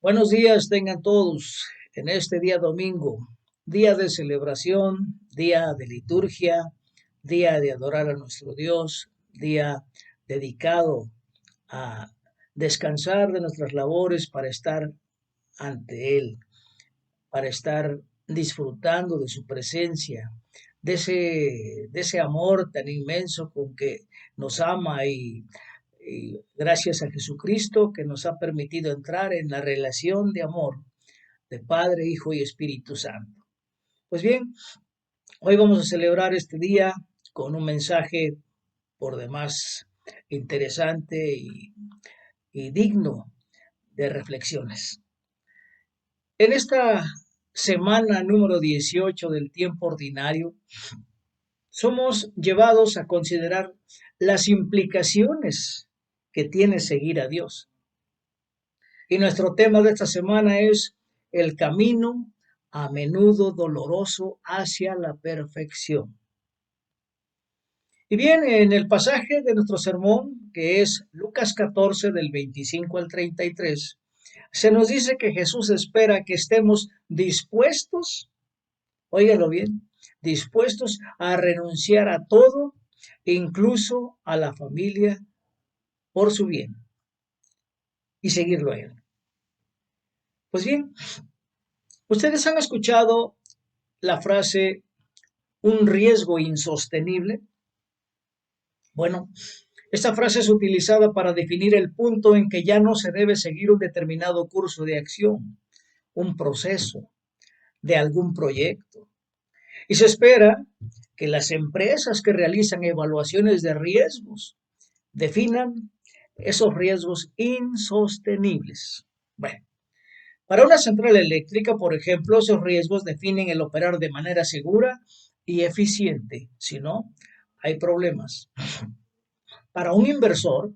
Buenos días tengan todos en este día domingo, día de celebración, día de liturgia, día de adorar a nuestro Dios, día dedicado a descansar de nuestras labores para estar ante Él, para estar disfrutando de su presencia, de ese amor tan inmenso con que nos ama y gracias a Jesucristo que nos ha permitido entrar en la relación de amor de Padre, Hijo y Espíritu Santo. Pues bien, hoy vamos a celebrar este día con un mensaje por demás interesante y digno de reflexiones. En esta semana número 18 del tiempo ordinario, somos llevados a considerar las implicaciones que tiene seguir a Dios. Y nuestro tema de esta semana es el camino a menudo doloroso hacia la perfección. Y bien, en el pasaje de nuestro sermón, que es Lucas 14 del 25 al 33, se nos dice que Jesús espera que estemos dispuestos, óigalo bien, dispuestos a renunciar a todo, incluso a la familia, por su bien, y seguirlo a Él. Pues bien, ustedes han escuchado la frase un riesgo insostenible. Bueno, esta frase es utilizada para definir el punto en que ya no se debe seguir un determinado curso de acción, un proceso de algún proyecto. Y se espera que las empresas que realizan evaluaciones de riesgos definan esos riesgos insostenibles. Bueno, para una central eléctrica, por ejemplo, esos riesgos definen el operar de manera segura y eficiente. Si no, hay problemas. Para un inversor,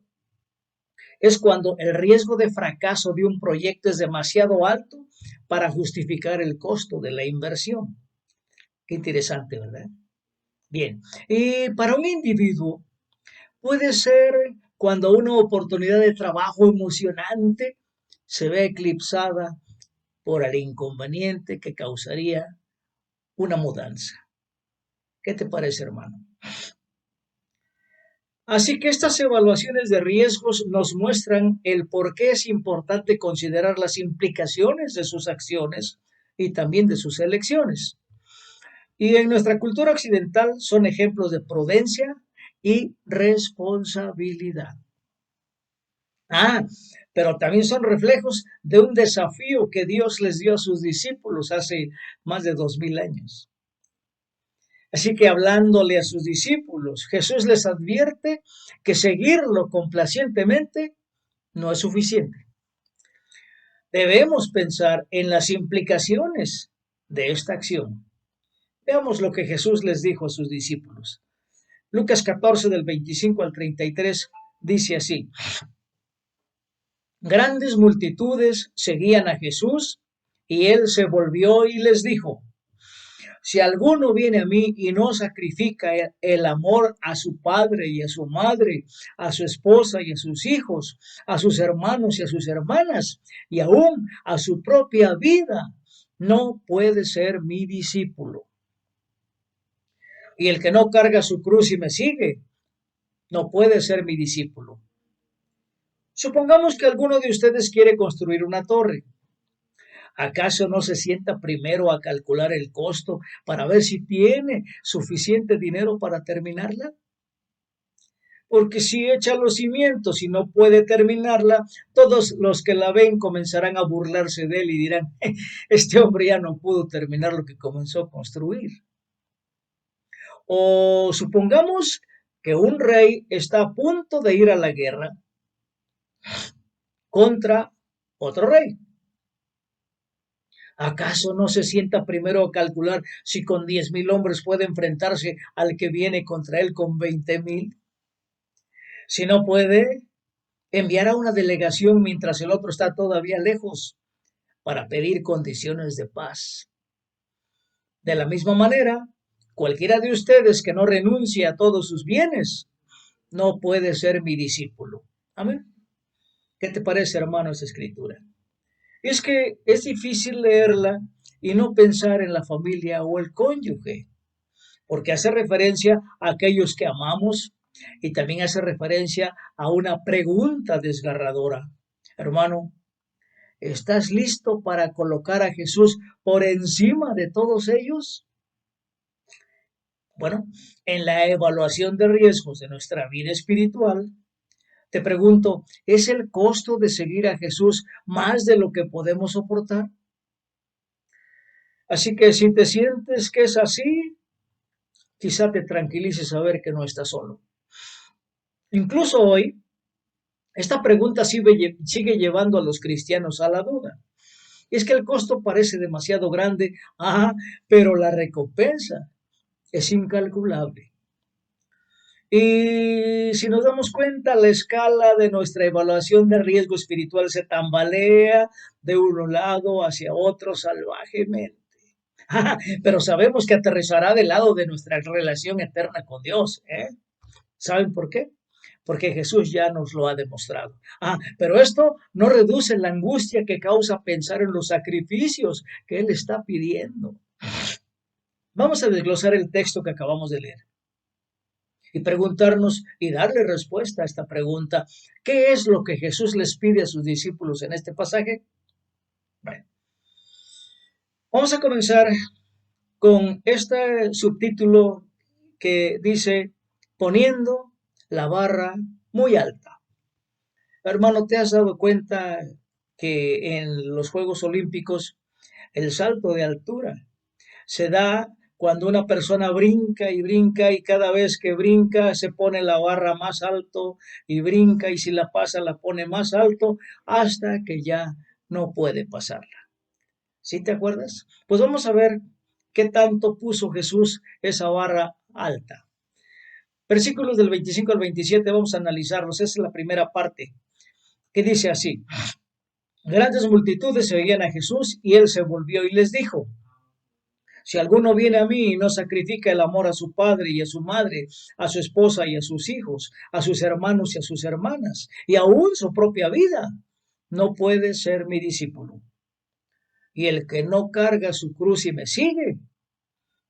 es cuando el riesgo de fracaso de un proyecto es demasiado alto para justificar el costo de la inversión. Qué interesante, ¿verdad? Bien, y para un individuo puede ser cuando una oportunidad de trabajo emocionante se ve eclipsada por el inconveniente que causaría una mudanza. ¿Qué te parece, hermano? Así que estas evaluaciones de riesgos nos muestran el por qué es importante considerar las implicaciones de sus acciones y también de sus elecciones. Y en nuestra cultura occidental son ejemplos de prudencia y responsabilidad. Ah, pero también son reflejos de un desafío que Dios les dio a sus discípulos hace más de 2000 años. Así que hablándole a sus discípulos, Jesús les advierte que seguirlo complacientemente no es suficiente. Debemos pensar en las implicaciones de esta acción. Veamos lo que Jesús les dijo a sus discípulos. Lucas 14 del 25 al 33 dice así: Grandes multitudes seguían a Jesús y él se volvió y les dijo: Si alguno viene a mí y no sacrifica el amor a su padre y a su madre, a su esposa y a sus hijos, a sus hermanos y a sus hermanas, y aún a su propia vida, no puede ser mi discípulo. Y el que no carga su cruz y me sigue, no puede ser mi discípulo. Supongamos que alguno de ustedes quiere construir una torre. ¿Acaso no se sienta primero a calcular el costo para ver si tiene suficiente dinero para terminarla? Porque si echa los cimientos y no puede terminarla, todos los que la ven comenzarán a burlarse de él y dirán: este hombre ya no pudo terminar lo que comenzó a construir. O supongamos que un rey está a punto de ir a la guerra contra otro rey. ¿Acaso no se sienta primero a calcular si con 10,000 hombres puede enfrentarse al que viene contra él con 20,000? Si no puede, enviar a una delegación mientras el otro está todavía lejos para pedir condiciones de paz. De la misma manera, cualquiera de ustedes que no renuncie a todos sus bienes no puede ser mi discípulo. Amén. ¿Qué te parece, hermano, esta escritura? Es que es difícil leerla y no pensar en la familia o el cónyuge, porque hace referencia a aquellos que amamos y también hace referencia a una pregunta desgarradora. Hermano, ¿estás listo para colocar a Jesús por encima de todos ellos? Bueno, en la evaluación de riesgos de nuestra vida espiritual, te pregunto, ¿es el costo de seguir a Jesús más de lo que podemos soportar? Así que si te sientes que es así, quizá te tranquilice saber que no estás solo. Incluso hoy, esta pregunta sigue llevando a los cristianos a la duda. Es que el costo parece demasiado grande, pero la recompensa es incalculable. Y si nos damos cuenta, la escala de nuestra evaluación de riesgo espiritual se tambalea de un lado hacia otro salvajemente. Pero sabemos que aterrizará del lado de nuestra relación eterna con Dios. ¿Saben por qué? Porque Jesús ya nos lo ha demostrado. Pero esto no reduce la angustia que causa pensar en los sacrificios que Él está pidiendo. Vamos a desglosar el texto que acabamos de leer y preguntarnos y darle respuesta a esta pregunta. ¿Qué es lo que Jesús les pide a sus discípulos en este pasaje? Bueno, vamos a comenzar con este subtítulo que dice poniendo la barra muy alta. Hermano, ¿te has dado cuenta que en los Juegos Olímpicos el salto de altura se da cuando una persona brinca y cada vez que brinca se pone la barra más alto y brinca y si la pasa la pone más alto hasta que ya no puede pasarla? ¿Sí te acuerdas? Pues vamos a ver qué tanto puso Jesús esa barra alta. Versículos del 25 al 27 vamos a analizarlos. Esa es la primera parte, que dice así: grandes multitudes seguían a Jesús y él se volvió y les dijo: si alguno viene a mí y no sacrifica el amor a su padre y a su madre, a su esposa y a sus hijos, a sus hermanos y a sus hermanas, y aún su propia vida, no puede ser mi discípulo. Y el que no carga su cruz y me sigue,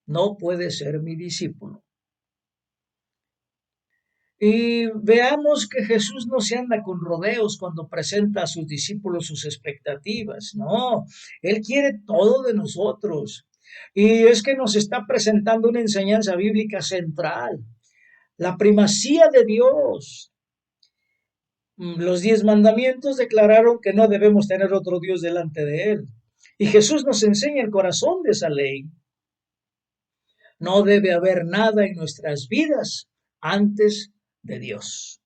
no puede ser mi discípulo. Y veamos que Jesús no se anda con rodeos cuando presenta a sus discípulos sus expectativas. No, Él quiere todo de nosotros. Y es que nos está presentando una enseñanza bíblica central, la primacía de Dios. Los 10 mandamientos declararon que no debemos tener otro Dios delante de Él. Y Jesús nos enseña el corazón de esa ley. No debe haber nada en nuestras vidas antes de Dios.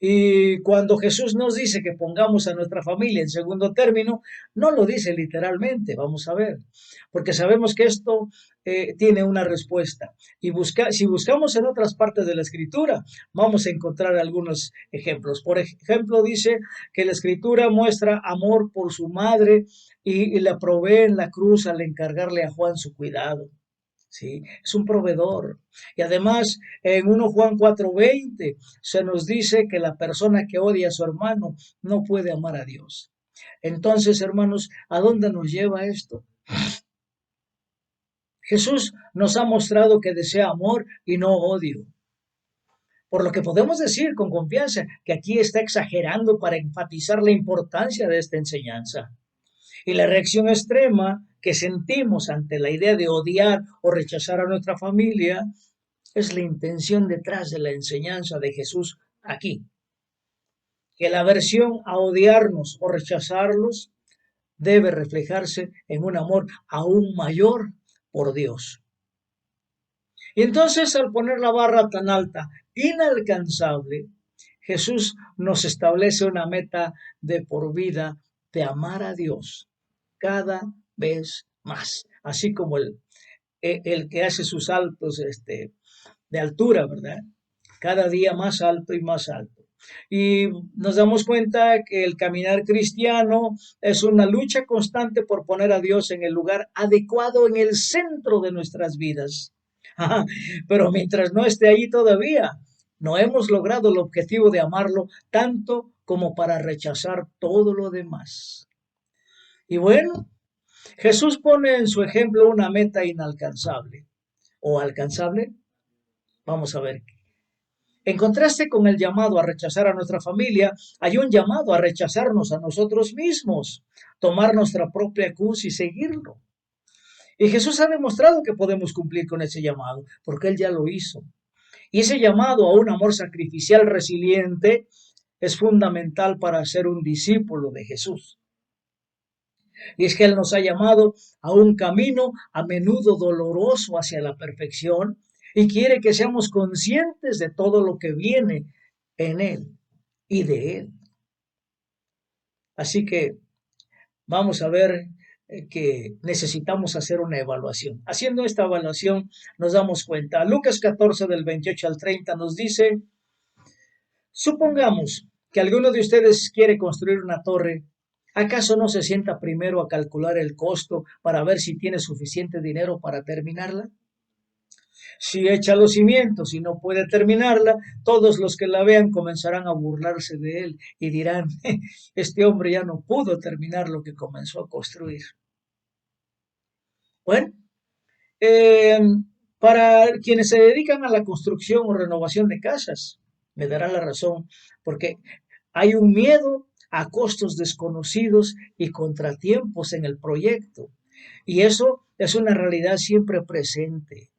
Y cuando Jesús nos dice que pongamos a nuestra familia en segundo término, no lo dice literalmente, vamos a ver, porque sabemos que esto tiene una respuesta. Y si buscamos en otras partes de la escritura, vamos a encontrar algunos ejemplos. Por ejemplo, dice que la escritura muestra amor por su madre y la provee en la cruz al encargarle a Juan su cuidado. ¿Sí? Es un proveedor. Y además, en 1 Juan 4:20 se nos dice que la persona que odia a su hermano no puede amar a Dios. Entonces, hermanos, ¿a dónde nos lleva esto? Jesús nos ha mostrado que desea amor y no odio. Por lo que podemos decir con confianza que aquí está exagerando para enfatizar la importancia de esta enseñanza. Y la reacción extrema que sentimos ante la idea de odiar o rechazar a nuestra familia es la intención detrás de la enseñanza de Jesús aquí. Que la aversión a odiarnos o rechazarlos debe reflejarse en un amor aún mayor por Dios. Y entonces, al poner la barra tan alta, inalcanzable, Jesús nos establece una meta de por vida de amar a Dios cada vez más, así como el que hace sus saltos de altura, ¿verdad? Cada día más alto y más alto. Y nos damos cuenta que el caminar cristiano es una lucha constante por poner a Dios en el lugar adecuado, en el centro de nuestras vidas. Pero mientras no esté ahí todavía, no hemos logrado el objetivo de amarlo tanto como para rechazar todo lo demás. Y bueno, Jesús pone en su ejemplo una meta inalcanzable o alcanzable. Vamos a ver. En contraste con el llamado a rechazar a nuestra familia, hay un llamado a rechazarnos a nosotros mismos, tomar nuestra propia cruz y seguirlo. Y Jesús ha demostrado que podemos cumplir con ese llamado, porque Él ya lo hizo. Y ese llamado a un amor sacrificial resiliente es fundamental para ser un discípulo de Jesús. Y es que Él nos ha llamado a un camino a menudo doloroso hacia la perfección y quiere que seamos conscientes de todo lo que viene en Él y de Él. Así que vamos a ver que necesitamos hacer una evaluación. Haciendo esta evaluación nos damos cuenta. Lucas 14 del 28 al 30 nos dice, supongamos que alguno de ustedes quiere construir una torre. ¿Acaso no se sienta primero a calcular el costo para ver si tiene suficiente dinero para terminarla? Si echa los cimientos y no puede terminarla, todos los que la vean comenzarán a burlarse de él y dirán, este hombre ya no pudo terminar lo que comenzó a construir. Bueno, eh, para quienes se dedican a la construcción o renovación de casas, me darán la razón, porque hay un miedo a costos desconocidos y contratiempos en el proyecto. Y eso es una realidad siempre presente,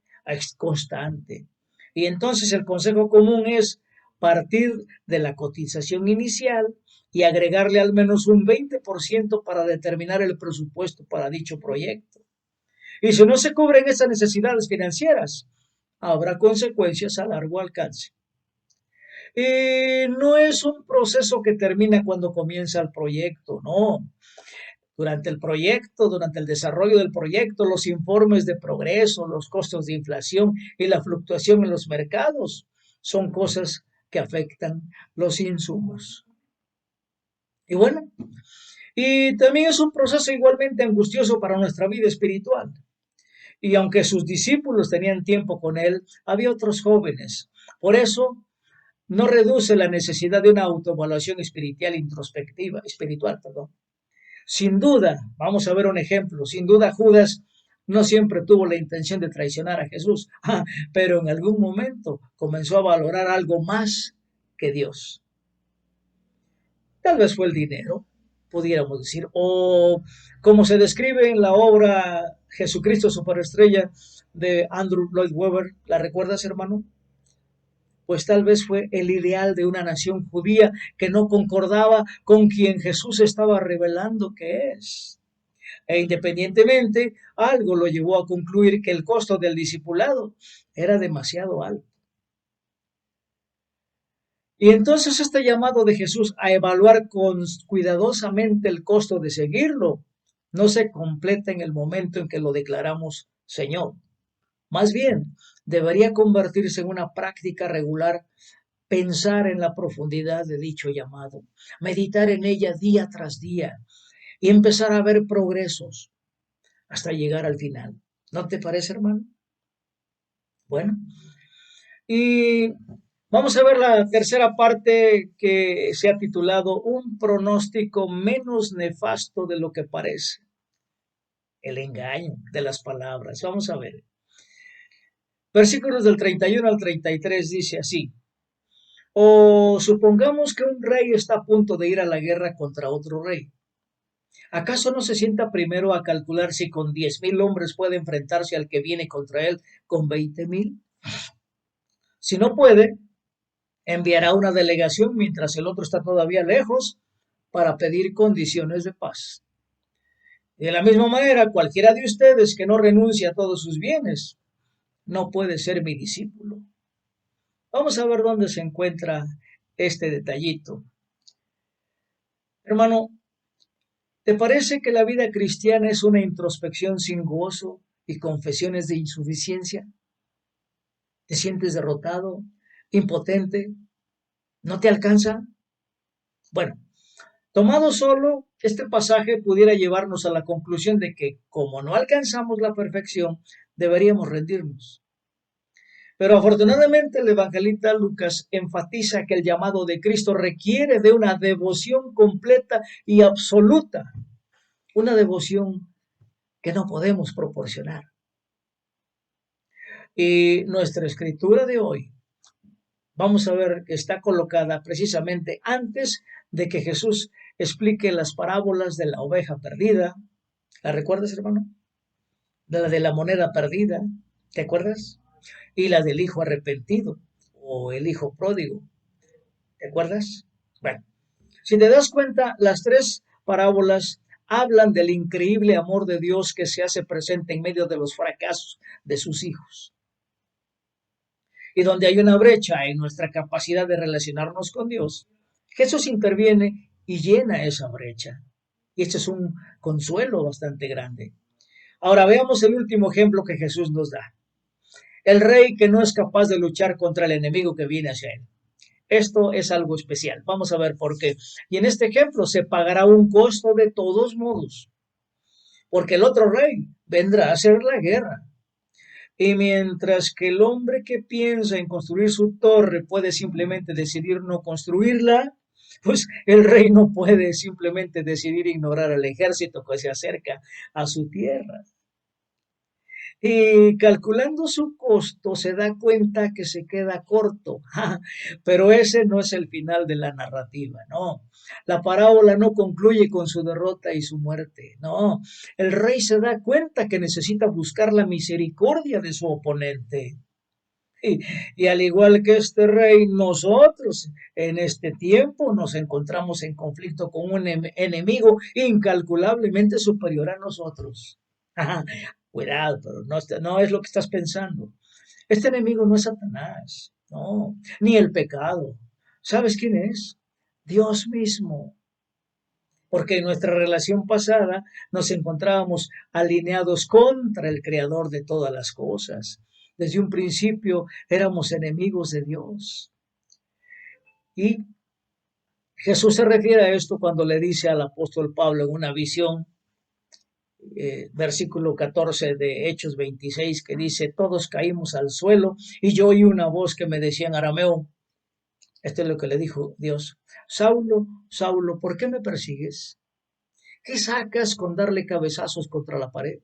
constante. Y entonces el consejo común es partir de la cotización inicial y agregarle al menos un 20% para determinar el presupuesto para dicho proyecto. Y si no se cubren esas necesidades financieras, habrá consecuencias a largo alcance. Y no es un proceso que termina cuando comienza el proyecto, no. Durante el proyecto, durante el desarrollo del proyecto, los informes de progreso, los costos de inflación y la fluctuación en los mercados son cosas que afectan los insumos. Y bueno, y también es un proceso igualmente angustioso para nuestra vida espiritual. Y aunque sus discípulos tenían tiempo con él, había otros jóvenes. Por eso no reduce la necesidad de una autoevaluación espiritual. Sin duda, vamos a ver un ejemplo, sin duda Judas no siempre tuvo la intención de traicionar a Jesús, pero en algún momento comenzó a valorar algo más que Dios. Tal vez fue el dinero, pudiéramos decir, o como se describe en la obra Jesucristo Superestrella de Andrew Lloyd Webber, ¿la recuerdas, hermano? Pues tal vez fue el ideal de una nación judía que no concordaba con quien Jesús estaba revelando que es. E independientemente, algo lo llevó a concluir que el costo del discipulado era demasiado alto. Y entonces este llamado de Jesús a evaluar cuidadosamente el costo de seguirlo no se completa en el momento en que lo declaramos Señor. Más bien, debería convertirse en una práctica regular pensar en la profundidad de dicho llamado, meditar en ella día tras día y empezar a ver progresos hasta llegar al final. ¿No te parece, hermano? Bueno, y vamos a ver la tercera parte que se ha titulado Un pronóstico menos nefasto de lo que parece. El engaño de las palabras. Vamos a ver. Versículos del 31 al 33 dice así. O supongamos que un rey está a punto de ir a la guerra contra otro rey. ¿Acaso no se sienta primero a calcular si con 10,000 hombres puede enfrentarse al que viene contra él con 20,000? Si no puede, enviará una delegación mientras el otro está todavía lejos para pedir condiciones de paz. Y de la misma manera, cualquiera de ustedes que no renuncie a todos sus bienes no puede ser mi discípulo. Vamos a ver dónde se encuentra este detallito. Hermano, ¿te parece que la vida cristiana es una introspección sin gozo y confesiones de insuficiencia? ¿Te sientes derrotado, impotente? ¿No te alcanza? Bueno, tomado solo, este pasaje pudiera llevarnos a la conclusión de que, como no alcanzamos la perfección, deberíamos rendirnos. Pero afortunadamente el evangelista Lucas enfatiza que el llamado de Cristo requiere de una devoción completa y absoluta. una devoción que no podemos proporcionar. Y nuestra escritura de hoy, vamos a ver que está colocada precisamente antes de que Jesús explique las parábolas de la oveja perdida. ¿La recuerdas, hermano? De la moneda perdida, ¿te acuerdas? Y la del hijo arrepentido o el hijo pródigo, ¿te acuerdas? Bueno, si te das cuenta, las tres parábolas hablan del increíble amor de Dios que se hace presente en medio de los fracasos de sus hijos. Y donde hay una brecha en nuestra capacidad de relacionarnos con Dios, Jesús interviene y llena esa brecha. Y este es un consuelo bastante grande. Ahora veamos el último ejemplo que Jesús nos da. El rey que no es capaz de luchar contra el enemigo que viene hacia él. Esto es algo especial. Vamos a ver por qué. Y en este ejemplo se pagará un costo de todos modos, porque el otro rey vendrá a hacer la guerra. Y mientras que el hombre que piensa en construir su torre puede simplemente decidir no construirla, pues el rey no puede simplemente decidir ignorar al ejército que se acerca a su tierra. Y calculando su costo se da cuenta que se queda corto. Pero ese no es el final de la narrativa, no. La parábola no concluye con su derrota y su muerte, no. El rey se da cuenta que necesita buscar la misericordia de su oponente. Y al igual que este rey, nosotros en este tiempo nos encontramos en conflicto con un enemigo incalculablemente superior a nosotros. Cuidado, pero no es lo que estás pensando. Este enemigo no es Satanás, no, ni el pecado. ¿Sabes quién es? Dios mismo. Porque en nuestra relación pasada nos encontrábamos alineados contra el creador de todas las cosas. Desde un principio éramos enemigos de Dios. Y Jesús se refiere a esto cuando le dice al apóstol Pablo en una visión, versículo 14 de Hechos 26, que dice, todos caímos al suelo y yo oí una voz que me decía en arameo, esto es lo que le dijo Dios, Saulo, Saulo, ¿por qué me persigues? ¿Qué sacas con darle cabezazos contra la pared?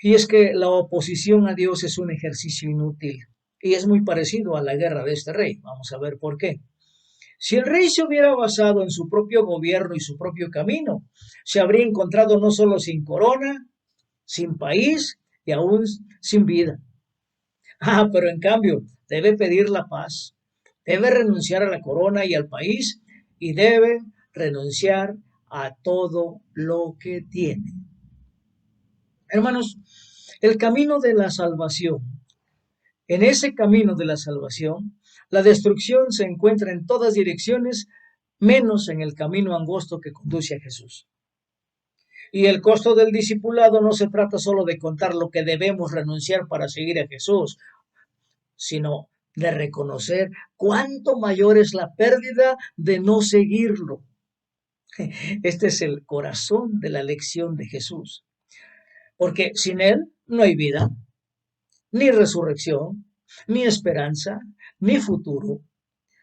Y es que la oposición a Dios es un ejercicio inútil y es muy parecido a la guerra de este rey. Vamos a ver por qué. Si el rey se hubiera basado en su propio gobierno y su propio camino, se habría encontrado no solo sin corona, sin país y aún sin vida. Pero en cambio, debe pedir la paz, debe renunciar a la corona y al país y debe renunciar a todo lo que tiene. Hermanos, el camino de la salvación. En ese camino de la salvación, la destrucción se encuentra en todas direcciones, menos en el camino angosto que conduce a Jesús. Y el costo del discipulado no se trata solo de contar lo que debemos renunciar para seguir a Jesús, sino de reconocer cuánto mayor es la pérdida de no seguirlo. Este es el corazón de la lección de Jesús, porque sin Él no hay vida, ni resurrección, ni esperanza, ni futuro.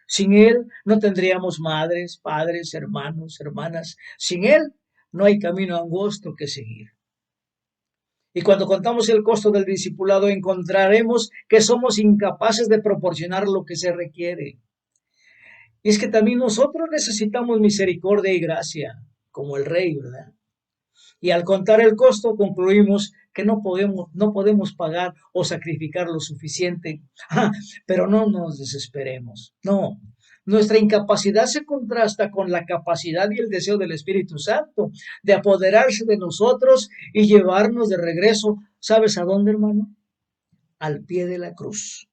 Sin Él no tendríamos madres, padres, hermanos, hermanas. Sin Él no hay camino angosto que seguir. Y cuando contamos el costo del discipulado, encontraremos que somos incapaces de proporcionar lo que se requiere. Y es que también nosotros necesitamos misericordia y gracia, como el Rey, ¿verdad? Y al contar el costo, concluimos que no podemos pagar o sacrificar lo suficiente. Pero no nos desesperemos. No, nuestra incapacidad se contrasta con la capacidad y el deseo del Espíritu Santo de apoderarse de nosotros y llevarnos de regreso. ¿Sabes a dónde, hermano? Al pie de la cruz.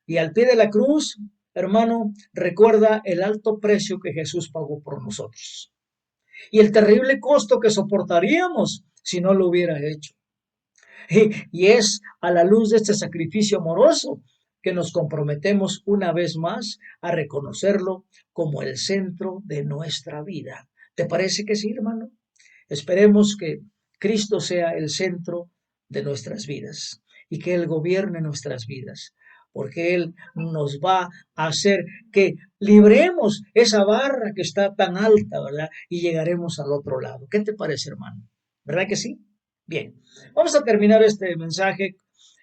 Y al pie de la cruz, hermano, recuerda el alto precio que Jesús pagó por nosotros y el terrible costo que soportaríamos si no lo hubiera hecho. Y es a la luz de este sacrificio amoroso que nos comprometemos una vez más a reconocerlo como el centro de nuestra vida. ¿Te parece que sí, hermano? Esperemos que Cristo sea el centro de nuestras vidas y que Él gobierne nuestras vidas, porque Él nos va a hacer que libremos esa barra que está tan alta, ¿verdad? Y llegaremos al otro lado. ¿Qué te parece, hermano? ¿Verdad que sí? Bien, vamos a terminar este mensaje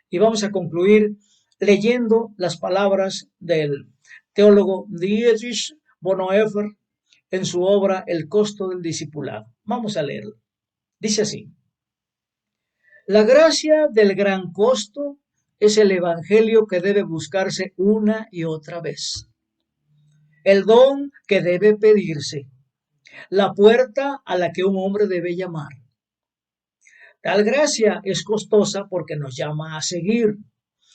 y vamos a concluir leyendo las palabras del teólogo Dietrich Bonhoeffer en su obra El costo del discipulado. Vamos a leerlo. Dice así: la gracia del gran costo es el evangelio que debe buscarse una y otra vez, el don que debe pedirse, la puerta a la que un hombre debe llamar. Tal gracia es costosa porque nos llama a seguir,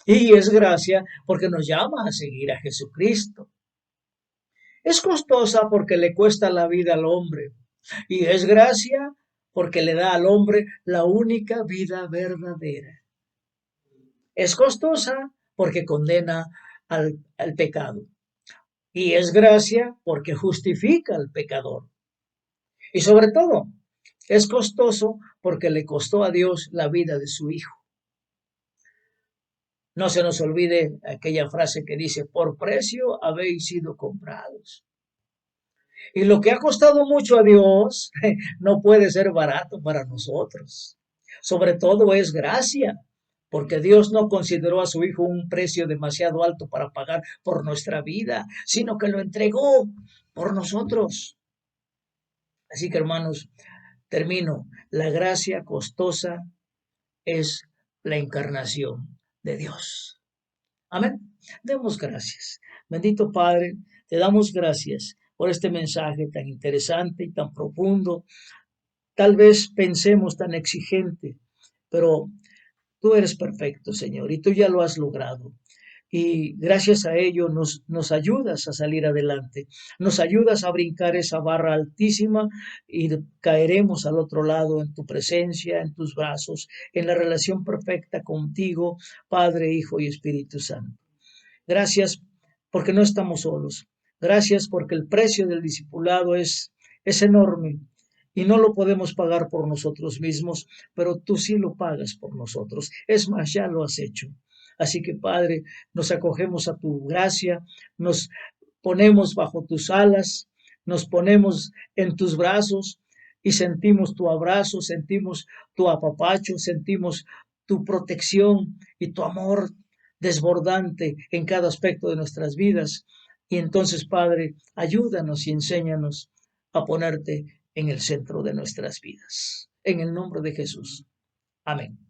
y es gracia porque nos llama a seguir a Jesucristo. Es costosa porque le cuesta la vida al hombre, y es gracia porque le da al hombre la única vida verdadera. Es costosa porque condena al pecado, y es gracia porque justifica al pecador. Y sobre todo, es costoso porque le costó a Dios la vida de su Hijo. No se nos olvide aquella frase que dice: por precio habéis sido comprados. Y lo que ha costado mucho a Dios no puede ser barato para nosotros. Sobre todo es gracia, porque Dios no consideró a su Hijo un precio demasiado alto para pagar por nuestra vida, sino que lo entregó por nosotros. Así que, hermanos, termino. La gracia costosa es la encarnación de Dios. Amén. Demos gracias. Bendito Padre, te damos gracias por este mensaje tan interesante y tan profundo. Tal vez pensemos tan exigente, pero tú eres perfecto, Señor, y tú ya lo has logrado. Y gracias a ello nos ayudas a salir adelante, nos ayudas a brincar esa barra altísima y caeremos al otro lado en tu presencia, en tus brazos, en la relación perfecta contigo, Padre, Hijo y Espíritu Santo. Gracias porque no estamos solos. Gracias porque el precio del discipulado es enorme y no lo podemos pagar por nosotros mismos, pero tú sí lo pagas por nosotros. Es más, ya lo has hecho. Así que, Padre, nos acogemos a tu gracia, nos ponemos bajo tus alas, nos ponemos en tus brazos y sentimos tu abrazo, sentimos tu apapacho, sentimos tu protección y tu amor desbordante en cada aspecto de nuestras vidas. Y entonces, Padre, ayúdanos y enséñanos a ponerte en el centro de nuestras vidas. En el nombre de Jesús. Amén.